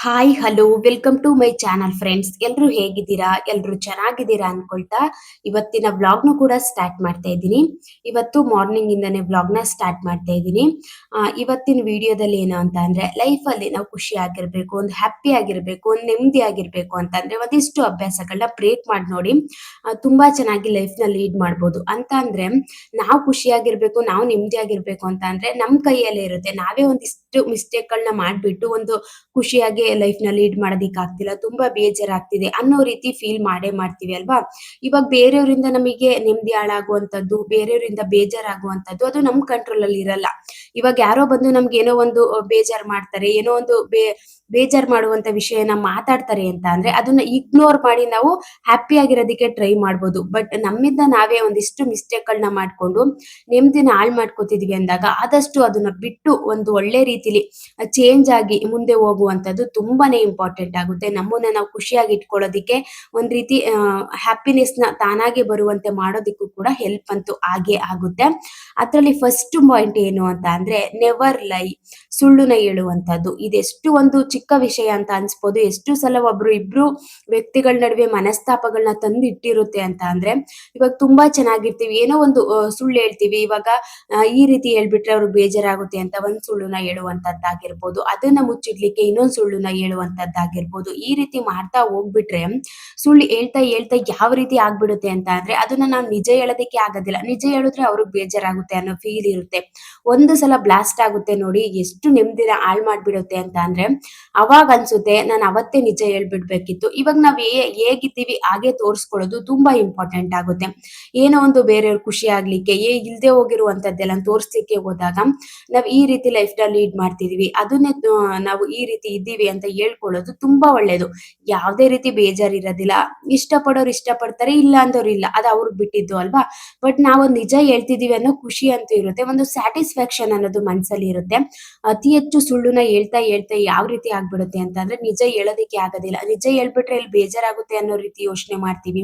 Hi hello welcome to my channel friends. ಎಲ್ಲರೂ ಹೇಗಿದ್ದೀರಾ? ಎಲ್ಲರೂ ಚೆನ್ನಾಗಿದ್ದೀರಾ ಅನ್ಕೊಳ್ತಾ ಇವತ್ತಿನ ವ್ಲಾಗ್ನು ಕೂಡ ಸ್ಟಾರ್ಟ್ ಮಾಡ್ತಾ ಇದ್ದೀನಿ. ಇವತ್ತು ಮಾರ್ನಿಂಗ್ ಇಂದಾನೆ ವ್ಲಾಗ್ನ ಸ್ಟಾರ್ಟ್ ಮಾಡ್ತಾ ಇದ್ದೀನಿ. ಇವತ್ತಿನ ವಿಡಿಯೋದಲ್ಲಿ ಏನು ಅಂತ ಅಂದ್ರೆ ಲೈಫಲ್ಲಿ ನಾವು ಖುಷಿ ಆಗಿರ್ಬೇಕು, ಒಂದು ಹ್ಯಾಪಿ ಆಗಿರ್ಬೇಕು, ಒಂದು ನೆಮ್ಮದಿ ಆಗಿರ್ಬೇಕು ಅಂತಂದ್ರೆ ಒಂದಿಷ್ಟು ಅಭ್ಯಾಸಗಳನ್ನ ಬ್ರೇಕ್ ಮಾಡಿ ನೋಡಿ. ತುಂಬಾ ಚೆನ್ನಾಗಿ ಲೈಫ್ನ ಲೀಡ್ ಮಾಡ್ಬೋದು ಅಂತ ಅಂದ್ರೆ ನಾವು ಖುಷಿಯಾಗಿರ್ಬೇಕು, ನಾವು ನೆಮ್ಮದಿಯಾಗಿರ್ಬೇಕು ಅಂತ ಅಂದ್ರೆ ನಮ್ಮ ಕೈಯಲ್ಲೇ ಇರುತ್ತೆ. ನಾವೇ ಒಂದಿಷ್ಟು ಮಿಸ್ಟೇಕ್ಗಳನ್ನ ಮಾಡ್ಬಿಟ್ಟು ಒಂದು ಖುಷಿಯಾಗಿ ಲೈಫ್ನ ಲೀಡ್ ಮಾಡೋದಿಕ್ ಆಗ್ತಿಲ್ಲ, ತುಂಬಾ ಬೇಜಾರಾಗ್ತಿದೆ ಅನ್ನೋ ರೀತಿ ಫೀಲ್ ಮಾಡೇ ಮಾಡ್ತೀವಿ ಅಲ್ವಾ. ಇವಾಗ ಬೇರೆಯವರಿಂದ ನಮಗೆ ನೆಮ್ಮದಿ ಹಾಳಾಗುವಂತದ್ದು, ಬೇರೆಯವರಿಂದ ಬೇಜಾರಾಗುವಂತದ್ದು ಅದು ನಮ್ಮ ಕಂಟ್ರೋಲ್ ಅಲ್ಲಿ ಇರಲ್ಲ. ಇವಾಗ ಯಾರೋ ಬಂದು ನಮ್ಗೆ ಏನೋ ಒಂದು ಬೇಜಾರ್ ಮಾಡ್ತಾರೆ, ಏನೋ ಒಂದು ಬೇಜಾರ್ ಮಾಡುವಂತ ವಿಷಯನ ಮಾತಾಡ್ತಾರೆ ಅಂತ ಅಂದ್ರೆ ಅದನ್ನ ಇಗ್ನೋರ್ ಮಾಡಿ ನಾವು ಹ್ಯಾಪಿ ಆಗಿರೋದಕ್ಕೆ ಟ್ರೈ ಮಾಡ್ಬೋದು. ಬಟ್ ನಮ್ಮಿಂದ ನಾವೇ ಒಂದಿಷ್ಟು ಮಿಸ್ಟೇಕ್ಗಳನ್ನ ಮಾಡ್ಕೊಂಡು ನೆಮ್ಮದಿನ ಹಾಳು ಮಾಡ್ಕೋತಿದೀವಿ ಅಂದಾಗ ಆದಷ್ಟು ಅದನ್ನ ಬಿಟ್ಟು ಒಂದು ಒಳ್ಳೆ ರೀತಿಲಿ ಚೇಂಜ್ ಆಗಿ ಮುಂದೆ ಹೋಗುವಂತದ್ದು ತುಂಬಾನೇ ಇಂಪಾರ್ಟೆಂಟ್ ಆಗುತ್ತೆ. ನಮ್ಮನ್ನ ನಾವು ಖುಷಿಯಾಗಿ ಇಟ್ಕೊಳ್ಳೋದಿಕ್ಕೆ ಒಂದ್ ರೀತಿ ಹ್ಯಾಪಿನೆಸ್ ನ ತಾನಾಗೆ ಬರುವಂತೆ ಮಾಡೋದಿಕ್ಕೂ ಕೂಡ ಹೆಲ್ಪ್ ಅಂತೂ ಆಗೇ ಆಗುತ್ತೆ. ಅದ್ರಲ್ಲಿ ಫಸ್ಟ್ ಪಾಯಿಂಟ್ ಏನು ಅಂತ ಅಂದ್ರೆ ನೆವರ್ ಲೈ, ಸುಳ್ಳುನ ಹೇಳುವಂತದ್ದು. ಇದೆಷ್ಟು ಒಂದು ಚಿಕ್ಕ ವಿಷಯ ಅಂತ ಅನ್ಸ್ಬೋದು, ಎಷ್ಟು ಸಲ ಇಬ್ರು ವ್ಯಕ್ತಿಗಳ ನಡುವೆ ಮನಸ್ತಾಪಗಳನ್ನ ತಂದು ಇಟ್ಟಿರುತ್ತೆ ಅಂತ ಅಂದ್ರೆ ಇವಾಗ ತುಂಬಾ ಚೆನ್ನಾಗಿರ್ತೀವಿ, ಏನೋ ಒಂದು ಸುಳ್ಳು ಹೇಳ್ತೀವಿ. ಇವಾಗ ಈ ರೀತಿ ಹೇಳ್ಬಿಟ್ರೆ ಅವ್ರಿಗೆ ಬೇಜಾರಾಗುತ್ತೆ ಅಂತ ಒಂದ್ ಸುಳ್ಳುನ ಹೇಳುವಂತದ್ದಾಗಿರ್ಬೋದು, ಅದನ್ನ ಮುಚ್ಚಿಡ್ಲಿಕ್ಕೆ ಇನ್ನೊಂದ್ ಸುಳ್ಳುನ ಹೇಳುವಂತದ್ದಾಗಿರ್ಬೋದು. ಈ ರೀತಿ ಮಾಡ್ತಾ ಹೋಗ್ಬಿಟ್ರೆ ಸುಳ್ಳು ಹೇಳ್ತಾ ಹೇಳ್ತಾ ಯಾವ ರೀತಿ ಆಗ್ಬಿಡುತ್ತೆ ಅಂತ ಅಂದ್ರೆ ಅದನ್ನ ನಾವು ನಿಜ ಹೇಳೋದಕ್ಕೆ ಆಗೋದಿಲ್ಲ. ನಿಜ ಹೇಳಿದ್ರೆ ಅವ್ರಿಗೆ ಬೇಜಾರಾಗುತ್ತೆ ಅನ್ನೋ ಫೀಲ್ ಇರುತ್ತೆ. ಒಂದು ಸಲ ಬ್ಲಾಸ್ಟ್ ಆಗುತ್ತೆ ನೋಡಿ, ಎಷ್ಟು ನೆಮ್ಮದಿನ ಹಾಳು ಮಾಡ್ಬಿಡುತ್ತೆ ಅಂತ ಅಂದ್ರೆ ಅವಾಗ ಅನ್ಸುತ್ತೆ ನಾನು ಅವತ್ತೇ ನಿಜ ಹೇಳ್ಬಿಡ್ಬೇಕಿತ್ತು. ಇವಾಗ ನಾವ್ ಹೇಗಿದ್ದೀವಿ ಹಾಗೆ ತೋರಿಸ್ಕೊಳ್ಳೋದು ತುಂಬಾ ಇಂಪಾರ್ಟೆಂಟ್ ಆಗುತ್ತೆ. ಏನೋ ಒಂದು ಬೇರೆಯವ್ರ ಖುಷಿ ಆಗ್ಲಿಕ್ಕೆ ಇಲ್ದೆ ಹೋಗಿರುವಂತದ್ದೆಲ್ಲ ತೋರಿಸ್ಲಿಕ್ಕೆ ಹೋದಾಗ ನಾವ್ ಈ ರೀತಿ ಲೈಫ್ ನ ಲೀಡ್ ಮಾಡ್ತಿದೀವಿ, ಅದನ್ನೇ ನಾವು ಈ ರೀತಿ ಇದ್ದೀವಿ ಅಂತ ಹೇಳ್ಕೊಳ್ಳೋದು ತುಂಬಾ ಒಳ್ಳೇದು. ಯಾವ್ದೇ ರೀತಿ ಬೇಜಾರ್ ಇರೋದಿಲ್ಲ. ಇಷ್ಟಪಡೋರು ಇಷ್ಟಪಡ್ತಾರೆ, ಇಲ್ಲ ಅಂದವ್ರು ಇಲ್ಲ, ಅದು ಅವ್ರಿಗೆ ಬಿಟ್ಟಿದ್ದು ಅಲ್ವಾ. ಬಟ್ ನಾವು ನಿಜ ಹೇಳ್ತಿದೀವಿ ಅನ್ನೋ ಖುಷಿ ಅಂತೂ ಇರುತ್ತೆ, ಒಂದು ಸ್ಯಾಟಿಸ್ಫ್ಯಾಕ್ಷನ್ ಅನ್ನೋದು ಮನ್ಸಲ್ಲಿ ಇರುತ್ತೆ. ಅತಿ ಹೆಚ್ಚು ಸುಳ್ಳುನ ಹೇಳ್ತಾ ಹೇಳ್ತಾ ಯಾವ ರೀತಿ ಆಗ್ಬಿಡುತ್ತೆ ಅಂತ ಅಂದ್ರೆ ನಿಜ ಹೇಳೋದಿಕ್ಕೆ ಆಗೋದಿಲ್ಲ. ನಿಜ ಹೇಳ್ಬಿಟ್ರೆ ಇಲ್ಲಿ ಬೇಜಾರಾಗುತ್ತೆ ಅನ್ನೋ ರೀತಿ ಯೋಚನೆ ಮಾಡ್ತೀವಿ.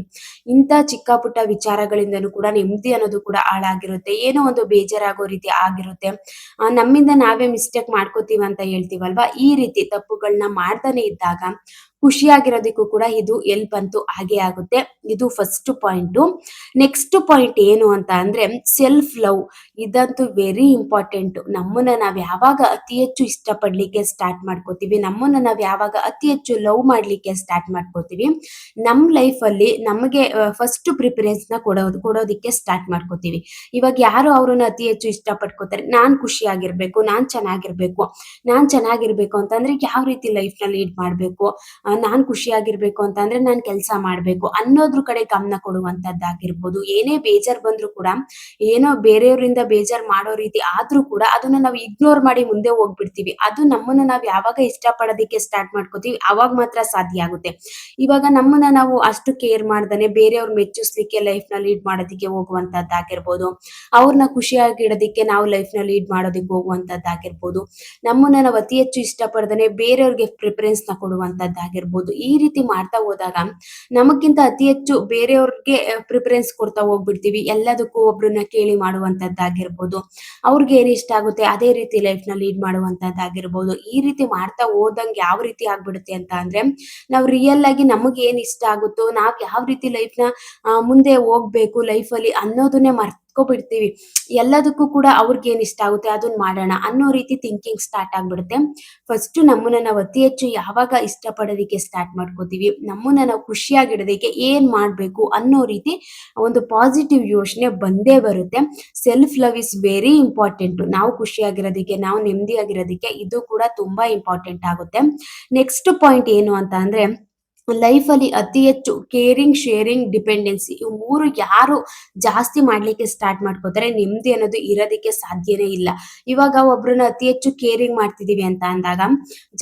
ಇಂಥ ಚಿಕ್ಕ ಪುಟ್ಟ ವಿಚಾರಗಳಿಂದನೂ ಕೂಡ ನೆಮ್ಮದಿ ಅನ್ನೋದು ಕೂಡ ಹಾಳಾಗಿರುತ್ತೆ, ಏನೋ ಒಂದು ಬೇಜಾರಾಗೋ ರೀತಿ ಆಗಿರುತ್ತೆ. ನಮ್ಮಿಂದ ನಾವೇ ಮಿಸ್ಟೇಕ್ ಮಾಡ್ಕೋತೀವಿ ಅಂತ ಹೇಳ್ತೀವಲ್ವಾ, ಈ ರೀತಿ ತಪ್ಪುಗಳನ್ನ ಮಾಡ್ತಾನೆ ಇದ್ದಾಗ ಖುಷಿಯಾಗಿರೋದಕ್ಕೂ ಕೂಡ ಇದು ಎಲ್ಪ್ ಅಂತೂ ಆಗೇ ಆಗುತ್ತೆ. ಇದು ಫಸ್ಟ್ ಪಾಯಿಂಟು. ನೆಕ್ಸ್ಟ್ ಪಾಯಿಂಟ್ ಏನು ಅಂತ ಅಂದ್ರೆ ಸೆಲ್ಫ್ ಲವ್. ಇದಂತೂ ವೆರಿ ಇಂಪಾರ್ಟೆಂಟ್. ನಮ್ಮನ್ನ ನಾವ್ ಯಾವಾಗ ಅತಿ ಹೆಚ್ಚು ಇಷ್ಟಪಡ್ಲಿಕ್ಕೆ ಸ್ಟಾರ್ಟ್ ಮಾಡ್ಕೋತೀವಿ, ನಮ್ಮನ್ನ ನಾವ್ ಯಾವಾಗ ಅತಿ ಹೆಚ್ಚು ಲವ್ ಮಾಡ್ಲಿಕ್ಕೆ ಸ್ಟಾರ್ಟ್ ಮಾಡ್ಕೋತೀವಿ, ನಮ್ ಲೈಫ್ ಅಲ್ಲಿ ನಮಗೆ ಫಸ್ಟ್ ಪ್ರಿಫರೆನ್ಸ್ ನ ಕೊಡೋದಿಕ್ಕೆ ಸ್ಟಾರ್ಟ್ ಮಾಡ್ಕೋತೀವಿ. ಇವಾಗ ಯಾರು ಅವ್ರನ್ನ ಅತಿ ಹೆಚ್ಚು ಇಷ್ಟ ಪಡ್ಕೋತಾರೆ, ನಾನ್ ಖುಷಿಯಾಗಿರ್ಬೇಕು, ನಾನ್ ಚೆನ್ನಾಗಿರ್ಬೇಕು ಅಂತಂದ್ರೆ ಯಾವ ರೀತಿ ಲೈಫ್ ನ ಲೀಡ್ ಮಾಡ್ಬೇಕು, ನಾನ್ ಖುಷಿಯಾಗಿರ್ಬೇಕು ಅಂತ ಅಂದ್ರೆ ನಾನ್ ಕೆಲಸ ಮಾಡ್ಬೇಕು ಅನ್ನೋದ್ರ ಕಡೆ ಗಮನ ಕೊಡುವಂತದ್ದಾಗಿರ್ಬೋದು. ಏನೇ ಬೇಜಾರ್ ಬಂದ್ರು ಕೂಡ, ಏನೋ ಬೇರೆಯವರಿಂದ ಬೇಜಾರ್ ಮಾಡೋ ರೀತಿ ಆದ್ರೂ ಕೂಡ ಅದನ್ನ ನಾವು ಇಗ್ನೋರ್ ಮಾಡಿ ಮುಂದೆ ಹೋಗ್ಬಿಡ್ತೀವಿ. ಅದು ನಮ್ಮನ್ನ ನಾವ್ ಯಾವಾಗ ಇಷ್ಟ ಪಡೋದಿಕ್ಕೆ ಸ್ಟಾರ್ಟ್ ಮಾಡ್ಕೋತೀವಿ ಅವಾಗ ಮಾತ್ರ ಸಾಧ್ಯ ಆಗುತ್ತೆ. ಇವಾಗ ನಮ್ಮನ್ನ ನಾವು ಅಷ್ಟು ಕೇರ್ ಮಾಡ್ದಾನೆ ಬೇರೆಯವ್ರ ಮೆಚ್ಚಿಸ್ಲಿಕ್ಕೆ ಲೈಫ್ ನ ಲೀಡ್ ಮಾಡೋದಿಕ್ಕೆ ಹೋಗುವಂತದ್ದಾಗಿರ್ಬೋದು, ಅವ್ರನ್ನ ಖುಷಿಯಾಗಿ ಇಡೋದಿಕ್ಕೆ ನಾವು ಲೈಫ್ ನ ಲೀಡ್ ಮಾಡೋದಿಕ್ಕೆ ಹೋಗುವಂತದ್ದಾಗಿರ್ಬೋದು, ನಮ್ಮನ್ನ ನಾವು ಅತಿ ಹೆಚ್ಚು ಇಷ್ಟಪಡ್ದಾನೆ ಬೇರೆಯವ್ರಿಗೆ ಪ್ರಿಫರೆನ್ಸ್ ನ ಕೊಡುವಂತದ್ದಾಗಿರ್ಬೋದು. ಈ ರೀತಿ ಮಾಡ್ತಾ ಹೋದಾಗ ನಮಗಿಂತ ಅತಿ ಹೆಚ್ಚು ಬೇರೆಯವ್ರಿಗೆ ಪ್ರಿಫರೆನ್ಸ್ ಕೊಡ್ತಾ ಹೋಗ್ಬಿಡ್ತೀವಿ. ಎಲ್ಲದಕ್ಕೂ ಒಬ್ರನ್ನ ಕೇಳಿ ಮಾಡುವಂತದ್ದಾಗಿರ್ಬೋದು, ಅವ್ರಿಗೆ ಏನ್ ಇಷ್ಟ ಆಗುತ್ತೆ ಅದೇ ರೀತಿ ಲೈಫ್ ನ ಲೀಡ್ ಮಾಡುವಂತದ್ದಾಗಿರ್ಬೋದು. ಈ ರೀತಿ ಮಾಡ್ತಾ ಹೋದಂಗೆ ಯಾವ ರೀತಿ ಆಗ್ಬಿಡುತ್ತೆ ಅಂತ ಅಂದ್ರೆ ನಾವು ರಿಯಲ್ ಆಗಿ ನಮಗೆ ಏನ್ ಇಷ್ಟ ಆಗುತ್ತೋ, ನಾವ್ ಯಾವ ರೀತಿ ಲೈಫ್ ನ ಮುಂದೆ ಹೋಗ್ಬೇಕು ಲೈಫ್ ಅಲ್ಲಿ ಅನ್ನೋದನ್ನೇ ಮರ್ತ್ಕೊಬಿಡ್ತೀವಿ. ಎಲ್ಲದಕ್ಕೂ ಕೂಡ ಅವ್ರಿಗೆ ಏನ್ ಇಷ್ಟ ಆಗುತ್ತೆ ಅದನ್ನ ಮಾಡೋಣ ಅನ್ನೋ ರೀತಿ ಥಿಂಕಿಂಗ್ ಸ್ಟಾರ್ಟ್ ಆಗ್ಬಿಡುತ್ತೆ. ಫಸ್ಟ್ ನಮ್ಮನ್ನ ನಾವು ಅತಿ ಹೆಚ್ಚು ಯಾವಾಗ ಇಷ್ಟಪಡೋದಿಕ್ಕೆ ಸ್ಟಾರ್ಟ್ ಮಾಡ್ಕೋತೀವಿ, ನಮ್ಮನ್ನ ನಾವು ಖುಷಿಯಾಗಿಡೋದಕ್ಕೆ ಏನ್ ಮಾಡ್ಬೇಕು ಅನ್ನೋ ರೀತಿ ಒಂದು ಪಾಸಿಟಿವ್ ಯೋಚನೆ ಬಂದೇ ಬರುತ್ತೆ. Self love is very important. ನಾವು ಖುಷಿಯಾಗಿರೋದಕ್ಕೆ, ನಾವು ನೆಮ್ಮದಿಯಾಗಿರೋದಕ್ಕೆ ಇದು ಕೂಡ ತುಂಬಾ ಇಂಪಾರ್ಟೆಂಟ್ ಆಗುತ್ತೆ. ನೆಕ್ಸ್ಟ್ ಪಾಯಿಂಟ್ ಏನು ಅಂತ ಅಂದ್ರೆ ಲೈಫ್ ಅಲ್ಲಿ ಅತಿ ಹೆಚ್ಚು ಕೇರಿಂಗ್, ಶೇರಿಂಗ್, ಡಿಪೆಂಡೆನ್ಸಿ, ಇವು ಮೂರು ಯಾರು ಜಾಸ್ತಿ ಮಾಡ್ಲಿಕ್ಕೆ ಸ್ಟಾರ್ಟ್ ಮಾಡ್ಕೋತಾರೆ ನೆಮ್ಮದಿ ಅನ್ನೋದು ಇರೋದಕ್ಕೆ ಸಾಧ್ಯನೇ ಇಲ್ಲ. ಇವಾಗ ಒಬ್ರನ್ನ ಅತಿ ಹೆಚ್ಚು ಕೇರಿಂಗ್ ಮಾಡ್ತಿದೀವಿ ಅಂತ ಅಂದಾಗ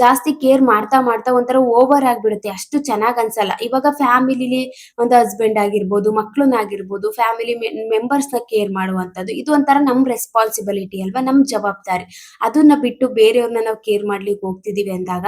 ಜಾಸ್ತಿ ಕೇರ್ ಮಾಡ್ತಾ ಮಾಡ್ತಾ ಒಂಥರ ಓವರ್ ಆಗ್ಬಿಡುತ್ತೆ, ಅಷ್ಟು ಚೆನ್ನಾಗ್ ಅನ್ಸಲ್ಲ. ಇವಾಗ ಫ್ಯಾಮಿಲಿಲಿ ಒಂದು ಹಸ್ಬೆಂಡ್ ಆಗಿರ್ಬೋದು, ಮಕ್ಳನ್ನಾಗಿರ್ಬೋದು, ಫ್ಯಾಮಿಲಿ ಮೆಂಬರ್ಸ್ ನ ಕೇರ್ ಮಾಡುವಂತದ್ದು ಇದು ಒಂಥರ ನಮ್ ರೆಸ್ಪಾನ್ಸಿಬಿಲಿಟಿ ಅಲ್ವಾ, ನಮ್ ಜವಾಬ್ದಾರಿ. ಅದನ್ನ ಬಿಟ್ಟು ಬೇರೆಯವ್ರನ್ನ ನಾವು ಕೇರ್ ಮಾಡ್ಲಿಕ್ಕೆ ಹೋಗ್ತಿದೀವಿ ಅಂದಾಗ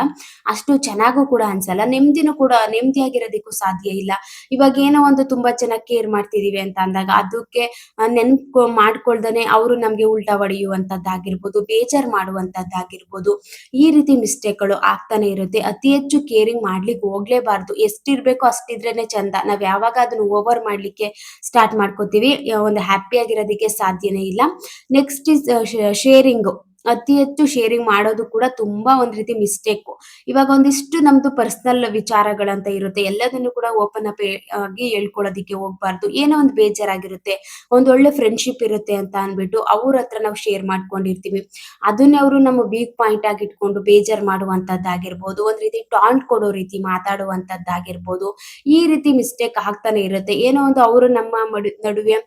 ಅಷ್ಟು ಚೆನ್ನಾಗೂ ಕೂಡ ಅನ್ಸಲ್ಲ, ನೆಮ್ಮದಿನೂ ಕೂಡ ನೆಮ್ಮದಿಯಾಗಿರೋದಕ್ಕೂ ಸಾಧ್ಯ ಇಲ್ಲ. ಇವಾಗ ಏನೋ ಒಂದು ತುಂಬಾ ಚೆನ್ನಾಗಿ ಕೇರ್ ಮಾಡ್ತಿದೀವಿ ಅಂತ ಅಂದಾಗ ಅದಕ್ಕೆ ನೆನ್ಪು ಮಾಡ್ಕೊಳ್ದೇನೆ ಅವರು ನಮ್ಗೆ ಉಲ್ಟಾ ಹೊಡೆಯುವಂತದ್ದಾಗಿರ್ಬೋದು, ಬೇಜಾರ್ ಮಾಡುವಂತದ್ದಾಗಿರ್ಬೋದು. ಈ ರೀತಿ ಮಿಸ್ಟೇಕ್‌ಗಳು ಆಗ್ತಾನೆ ಇರುತ್ತೆ. ಅತಿ ಹೆಚ್ಚು ಕೇರಿಂಗ್ ಮಾಡ್ಲಿಕ್ಕೆ ಹೋಗ್ಲೇಬಾರ್ದು. ಎಷ್ಟಿರ್ಬೇಕೋ ಅಷ್ಟಿದ್ರೇನೆ ಚಂದ. ನಾವ್ ಯಾವಾಗ ಅದನ್ನ ಓವರ್ ಮಾಡ್ಲಿಕ್ಕೆ ಸ್ಟಾರ್ಟ್ ಮಾಡ್ಕೋತೀವಿ, ಒಂದು ಹ್ಯಾಪಿ ಆಗಿರೋದಕ್ಕೆ ಸಾಧ್ಯನೇ ಇಲ್ಲ. Next is sharing. ಅತಿ ಹೆಚ್ಚು ಶೇರಿಂಗ್ ಮಾಡೋದು ಕೂಡ ತುಂಬಾ ಒಂದ್ ರೀತಿ ಮಿಸ್ಟೇಕು. ಇವಾಗ ಒಂದಿಷ್ಟು ನಮ್ದು ಪರ್ಸನಲ್ ವಿಚಾರಗಳಂತ ಇರುತ್ತೆ. ಎಲ್ಲದನ್ನು ಕೂಡ ಓಪನ್ ಅಪ್ ಆಗಿ ಹೇಳ್ಕೊಳ್ಳೋದಿಕ್ಕೆ ಹೋಗ್ಬಾರ್ದು. ಏನೋ ಒಂದು ಬೇಜಾರಾಗಿರುತ್ತೆ. ಒಂದೊಳ್ಳೆ ಫ್ರೆಂಡ್‌ಶಿಪ್ ಇರುತ್ತೆ ಅಂತ ಅಂದ್ಬಿಟ್ಟು ಅವ್ರ ಹತ್ರ ನಾವು ಶೇರ್ ಮಾಡ್ಕೊಂಡಿರ್ತೀವಿ. ಅದನ್ನೇ ಅವರು ನಮ್ಮ ವೀಕ್ ಪಾಯಿಂಟ್ ಆಗಿ ಇಟ್ಕೊಂಡು ಬೇಜಾರ್ ಮಾಡುವಂತದ್ದಾಗಿರ್ಬೋದು, ಒಂದ್ ರೀತಿ ಟಾಂಟ್ ಕೊಡೋ ರೀತಿ ಮಾತಾಡುವಂತದ್ದಾಗಿರ್ಬೋದು. ಈ ರೀತಿ ಮಿಸ್ಟೇಕ್ ಆಗ್ತಾನೆ ಇರುತ್ತೆ. ಏನೋ ಒಂದು ಅವರು ನಮ್ಮ ನಡುವೆ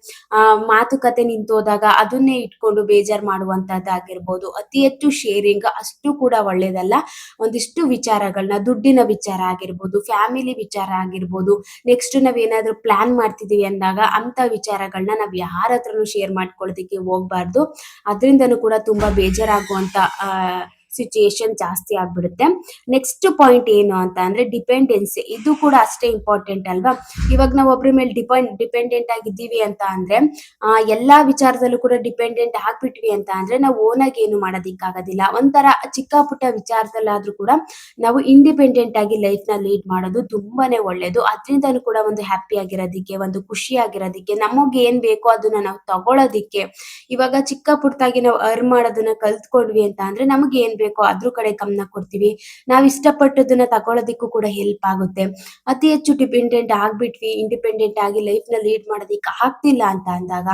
ಮಾತುಕತೆ ನಿಂತೋದಾಗ ಅದನ್ನೇ ಇಟ್ಕೊಂಡು ಬೇಜಾರ್ ಮಾಡುವಂತದ್ದಾಗಿರ್ಬೋದು. ಅತಿ ಹೆಚ್ಚು ಶೇರಿಂಗ್ ಅಷ್ಟು ಕೂಡ ಒಳ್ಳೇದಲ್ಲ. ಒಂದಿಷ್ಟು ವಿಚಾರಗಳನ್ನ ದುಡ್ಡಿನ ವಿಚಾರ ಆಗಿರ್ಬೋದು, ಫ್ಯಾಮಿಲಿ ವಿಚಾರ ಆಗಿರ್ಬೋದು, ನೆಕ್ಸ್ಟ್ ನಾವೇನಾದ್ರೂ ಪ್ಲಾನ್ ಮಾಡ್ತಿದೀವಿ ಅಂದಾಗ ಅಂತ ವಿಚಾರಗಳನ್ನ ನಾವ್ ಯಾರ ಹತ್ರನೂ ಶೇರ್ ಮಾಡ್ಕೊಳ್ಳೋದಕ್ಕೆ ಹೋಗ್ಬಾರ್ದು. ಅದ್ರಿಂದನೂ ಕೂಡ ತುಂಬಾ ಬೇಜಾರಾಗುವಂತ ಸಿಚುಯೇಷನ್ ಜಾಸ್ತಿ ಆಗ್ಬಿಡುತ್ತೆ. ನೆಕ್ಸ್ಟ್ ಪಾಯಿಂಟ್ ಏನು ಅಂತ ಅಂದ್ರೆ ಡಿಪೆಂಡೆನ್ಸಿ. ಇದು ಕೂಡ ಅಷ್ಟೇ ಇಂಪಾರ್ಟೆಂಟ್ ಅಲ್ವಾ? ಇವಾಗ ನಾವು ಒಬ್ರ ಮೇಲೆ ಡಿಪೆಂಡೆಂಟ್ ಆಗಿದ್ದೀವಿ ಅಂತ ಅಂದ್ರೆ ಎಲ್ಲಾ ವಿಚಾರದಲ್ಲೂ ಕೂಡ ಡಿಪೆಂಡೆಂಟ್ ಆಗ್ಬಿಟ್ವಿ ಅಂತ ಅಂದ್ರೆ ನಾವು ಓನ್ ಆಗಿ ಏನು ಮಾಡೋದಿಕ್ಕಾಗೋದಿಲ್ಲ. ಒಂಥರ ಚಿಕ್ಕ ಪುಟ್ಟ ವಿಚಾರದಲ್ಲಾದ್ರೂ ಕೂಡ ನಾವು ಇಂಡಿಪೆಂಡೆಂಟ್ ಆಗಿ ಲೈಫ್ ನ ಲೀಡ್ ಮಾಡೋದು ತುಂಬಾನೇ ಒಳ್ಳೇದು. ಅದ್ರಿಂದನೂ ಕೂಡ ಒಂದು ಹ್ಯಾಪಿ ಆಗಿರೋದಿಕ್ಕೆ, ಒಂದು ಖುಷಿ ಆಗಿರೋದಿಕ್ಕೆ, ನಮಗೆ ಏನ್ ಬೇಕೋ ಅದನ್ನ ನಾವು ತಗೊಳೋದಿಕ್ಕೆ. ಇವಾಗ ಚಿಕ್ಕ ಪುಟ್ಟದಾಗಿ ನಾವು ಅರ್ನ್ ಮಾಡೋದನ್ನ ಕಲ್ತ್ಕೊಂಡ್ವಿ ಅಂತ ಅಂದ್ರೆ ನಮಗೆ ಏನ್ ಬೇಕೋ ಅದ್ರ ಕಡೆ ಗಮನ ಕೊಡ್ತೀವಿ. ನಾವ್ ಇಷ್ಟಪಟ್ಟದನ್ನ ತಗೊಳೋದಿಕ್ಕೂ ಕೂಡ ಹೆಲ್ಪ್ ಆಗುತ್ತೆ. ಅತಿ ಹೆಚ್ಚು ಡಿಪೆಂಡೆಂಟ್ ಆಗ್ಬಿಟ್ವಿ, ಇಂಡಿಪೆಂಡೆಂಟ್ ಆಗಿ ಲೈಫ್ ನ ಲೀಡ್ ಮಾಡೋದಿಕ್ಕೆ ಆಗ್ತಿಲ್ಲ ಅಂತ ಅಂದಾಗ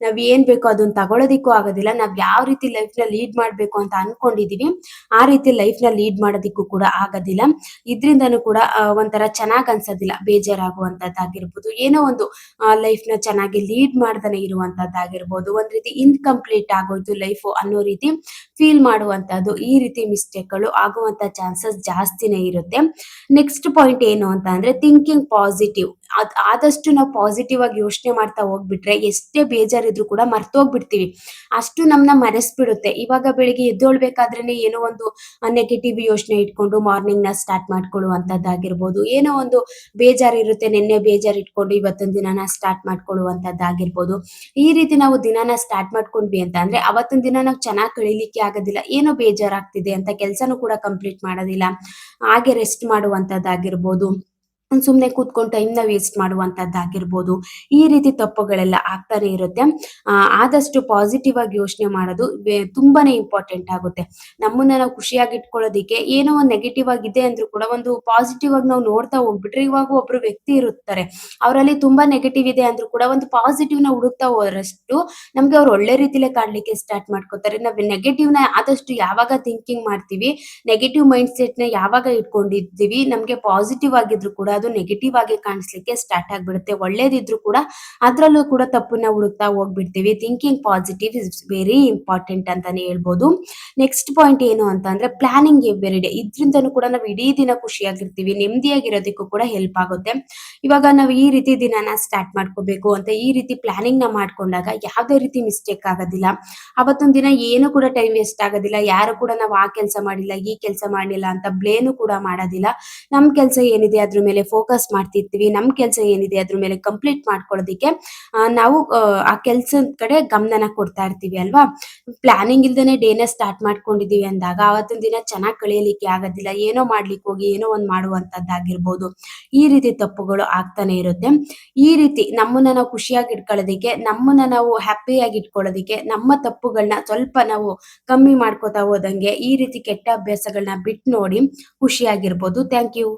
ನಾವ್ ಏನ್ ಬೇಕೋ ಅದನ್ನ ತಗೊಳೋದಿಕ್ಕೂ ಆಗೋದಿಲ್ಲ. ನಾವ್ ಯಾವ ರೀತಿ ಲೈಫ್ ನ ಲೀಡ್ ಮಾಡ್ಬೇಕು ಅಂತ ಅನ್ಕೊಂಡಿದೀವಿ ಆ ರೀತಿ ಲೈಫ್ ನ ಲೀಡ್ ಮಾಡೋದಿಕ್ಕೂ ಕೂಡ ಆಗೋದಿಲ್ಲ. ಇದ್ರಿಂದನೂ ಕೂಡ ಒಂಥರ ಚೆನ್ನಾಗ್ ಅನ್ಸೋದಿಲ್ಲ, ಬೇಜಾರಾಗುವಂತದ್ದಾಗಿರ್ಬೋದು. ಏನೋ ಒಂದು ಲೈಫ್ ನ ಚೆನ್ನಾಗಿ ಲೀಡ್ ಮಾಡ್ತಾನೆ ಇರುವಂತದ್ದಾಗಿರ್ಬೋದು. ಒಂದ್ ರೀತಿ ಇನ್‌ಕಂಪ್ಲೀಟ್ ಆಗೋಯ್ತು ಲೈಫು ಅನ್ನೋ ರೀತಿ ಫೀಲ್ ಮಾಡುವಂತದ್ದು. ಈ ರೀತಿ ಮಿಸ್ಟೇಕ್‌ಗಳು ಆಗುವಂತ ಚಾನ್ಸಸ್ ಜಾಸ್ತಿನೇ ಇರುತ್ತೆ. ನೆಕ್ಸ್ಟ್ ಪಾಯಿಂಟ್ ಏನು ಅಂತ ಅಂದ್ರೆ ಥಿಂಕಿಂಗ್ ಪಾಸಿಟಿವ್. ಆದಷ್ಟು ನಾವು ಪಾಸಿಟಿವ್ ಆಗಿ ಯೋಚನೆ ಮಾಡ್ತಾ ಹೋಗ್ಬಿಟ್ರೆ ಎಷ್ಟೇ ಬೇಜಾರಿದ್ರು ಕೂಡ ಮರ್ತೋಗ್ಬಿಡ್ತೀವಿ. ಅಷ್ಟು ನಮ್ಮನ್ನ ಮರೆಸ್ಬಿಡುತ್ತೆ. ಇವಾಗ ಬೆಳಿಗ್ಗೆ ಎದ್ದೊಳ್ಬೇಕಾದ್ರೇನೆ ಏನೋ ಒಂದು ನೆಗೆಟಿವ್ ಯೋಚನೆ ಇಟ್ಕೊಂಡು ಮಾರ್ನಿಂಗ್ ನ ಸ್ಟಾರ್ಟ್ ಮಾಡ್ಕೊಳ್ಳುವಂತದ್ದಾಗಿರ್ಬೋದು. ಏನೋ ಒಂದು ಬೇಜಾರಿರುತ್ತೆ, ನಿನ್ನೆ ಬೇಜಾರ್ ಇಟ್ಕೊಂಡು ಇವತ್ತಿನ ದಿನನ ಸ್ಟಾರ್ಟ್ ಮಾಡ್ಕೊಳ್ಳುವಂತದ್ದಾಗಿರ್ಬೋದು. ಈ ರೀತಿ ನಾವು ದಿನಾನ ಸ್ಟಾರ್ಟ್ ಮಾಡ್ಕೊಂಡ್ವಿ ಅಂತ ಅಂದ್ರೆ ಅವತ್ತಿನ ದಿನ ನಾವು ಚೆನ್ನಾಗಿ ಕಳೀಲಿಕ್ಕೆ ಆಗೋದಿಲ್ಲ. ಏನೋ ಬೇಜಾರಾಗ್ತಿದೆ ಅಂತ ಕೆಲ್ಸನೂ ಕೂಡ ಕಂಪ್ಲೀಟ್ ಮಾಡೋದಿಲ್ಲ. ಹಾಗೆ ರೆಸ್ಟ್ ಮಾಡುವಂತದ್ದಾಗಿರ್ಬೋದು, ಸುಮ್ನೆ ಕೂತ್ಕೊಂಡು ಟೈಮ್‌ನ ವೇಸ್ಟ್ ಮಾಡುವಂತದ್ದಾಗಿರ್ಬೋದು. ಈ ರೀತಿ ತಪ್ಪುಗಳೆಲ್ಲ ಆಗ್ತಾನೆ ಇರುತ್ತೆ. ಆದಷ್ಟು ಪಾಸಿಟಿವ್ ಆಗಿ ಯೋಚನೆ ಮಾಡೋದು ತುಂಬಾನೇ ಇಂಪಾರ್ಟೆಂಟ್ ಆಗುತ್ತೆ. ನಮ್ಮನ್ನ ನಾವು ಖುಷಿಯಾಗಿ ಇಟ್ಕೊಳ್ಳೋದಿಕ್ಕೆ ಏನೋ ಒಂದು ನೆಗೆಟಿವ್ ಆಗಿದೆ ಅಂದ್ರೂ ಕೂಡ ಒಂದು ಪಾಸಿಟಿವ್ ಆಗಿ ನಾವು ನೋಡ್ತಾ ಹೋಗ್ಬಿಟ್ರೆ, ಇವಾಗ ಒಬ್ರು ವ್ಯಕ್ತಿ ಇರುತ್ತಾರೆ. ಅವರಲ್ಲಿ ತುಂಬಾ ನೆಗೆಟಿವ್ ಇದೆ ಅಂದ್ರೂ ಕೂಡ ಒಂದು ಪಾಸಿಟಿವ್‌ನ ಹುಡುಕ್ತಾ ಹೋದರಷ್ಟು ನಮ್ಗೆ ಅವ್ರು ಒಳ್ಳೆ ರೀತಿಲೇ ಕಾಣ್ಲಿಕ್ಕೆ ಸ್ಟಾರ್ಟ್ ಮಾಡ್ಕೋತಾರೆ. ನಾವು ನೆಗೆಟಿವ್‌ನ ಆದಷ್ಟು ಯಾವಾಗ ಥಿಂಕಿಂಗ್ ಮಾಡ್ತೀವಿ, ನೆಗೆಟಿವ್ ಮೈಂಡ್ ಸೆಟ್‌ನ ಯಾವಾಗ ಇಟ್ಕೊಂಡಿರ್ತೀವಿ, ನಮ್ಗೆ ಪಾಸಿಟಿವ್ ಆಗಿದ್ರು ಕೂಡ ಅದು ನೆಗೆಟಿವ್ ಆಗಿ ಕಾಣಿಸ್ಲಿಕ್ಕೆ ಸ್ಟಾರ್ಟ್ ಆಗ್ಬಿಡುತ್ತೆ. ಒಳ್ಳೇದಿದ್ರು ಕೂಡ ಅದ್ರಲ್ಲೂ ಕೂಡ ತಪ್ಪನ್ನ ಹುಡುಕ್ತಾ ಹೋಗ್ಬಿಡ್ತೀವಿ. Thinking positive is very important ಅಂತಾನೆ ಹೇಳ್ಬೋದು. ನೆಕ್ಸ್ಟ್ ಪಾಯಿಂಟ್ ಏನು ಅಂತ ಅಂದ್ರೆ ಪ್ಲಾನಿಂಗ್ ಎವ್ರಿ ಡೇ. ಇದ್ರಿಂದನೂ ಕೂಡ ನಾವು ಇಡೀ ದಿನ ಖುಷಿಯಾಗಿರ್ತೀವಿ, ನೆಮ್ಮದಿಯಾಗಿರೋದಕ್ಕೂ ಕೂಡ ಹೆಲ್ಪ್ ಆಗುತ್ತೆ. ಇವಾಗ ನಾವು ಈ ರೀತಿ ದಿನಾನ ಸ್ಟಾರ್ಟ್ ಮಾಡ್ಕೋಬೇಕು ಅಂತ ಈ ರೀತಿ ಪ್ಲಾನಿಂಗ್ ನ ಮಾಡ್ಕೊಂಡಾಗ ಯಾವುದೇ ರೀತಿ ಮಿಸ್ಟೇಕ್ ಆಗೋದಿಲ್ಲ. ಅವತ್ತೊಂದ್ ದಿನ ಏನು ಕೂಡ ಟೈಮ್ ವೇಸ್ಟ್ ಆಗೋದಿಲ್ಲ. ಯಾರು ಕೂಡ ನಾವು ಆ ಕೆಲಸ ಮಾಡಿಲ್ಲ, ಈ ಕೆಲಸ ಮಾಡಿಲ್ಲ ಅಂತ ಬ್ಲೇನು ಕೂಡ ಮಾಡೋದಿಲ್ಲ. ನಮ್ ಕೆಲಸ ಏನಿದೆ ಅದ್ರ ಮೇಲೆ ಫೋಕಸ್ ಮಾಡ್ತಿರ್ತೀವಿ. ನಮ್ ಕೆಲಸ ಏನಿದೆ ಅದ್ರ ಮೇಲೆ ಕಂಪ್ಲೀಟ್ ಮಾಡ್ಕೊಳ್ಳೋದಿಕ್ಕೆ ನಾವು ಆ ಕೆಲ್ಸದ ಕಡೆ ಗಮನನ ಕೊಡ್ತಾ ಇರ್ತೀವಿ ಅಲ್ವಾ? ಪ್ಲಾನಿಂಗ್ ಇಲ್ದೇನೆ ಡೇನ ಸ್ಟಾರ್ಟ್ ಮಾಡ್ಕೊಂಡಿದೀವಿ ಅಂದಾಗ ಅವತ್ತಿನ ದಿನ ಚೆನ್ನಾಗಿ ಕಳಿಯಲಿಕ್ಕೆ ಆಗೋದಿಲ್ಲ. ಏನೋ ಮಾಡ್ಲಿಕ್ಕೆ ಹೋಗಿ ಏನೋ ಒಂದ್ ಮಾಡುವಂತದ್ದಾಗಿರ್ಬೋದು. ಈ ರೀತಿ ತಪ್ಪುಗಳು ಆಗ್ತಾನೆ ಇರುತ್ತೆ. ಈ ರೀತಿ ನಮ್ಮನ್ನ ನಾವು ಖುಷಿಯಾಗಿ ಇಟ್ಕೊಳ್ಳೋದಿಕ್ಕೆ, ನಮ್ಮನ್ನ ನಾವು ಹ್ಯಾಪಿಯಾಗಿ ಇಟ್ಕೊಳ್ಳೋದಿಕ್ಕೆ, ನಮ್ಮ ತಪ್ಪುಗಳನ್ನ ಸ್ವಲ್ಪ ನಾವು ಕಮ್ಮಿ ಮಾಡ್ಕೋತಾ ಹೋದಂಗೆ ಈ ರೀತಿ ಕೆಟ್ಟ ಅಭ್ಯಾಸಗಳನ್ನ ಬಿಟ್ಟು ನೋಡಿ ಖುಷಿಯಾಗಿರ್ಬೋದು. Thank you.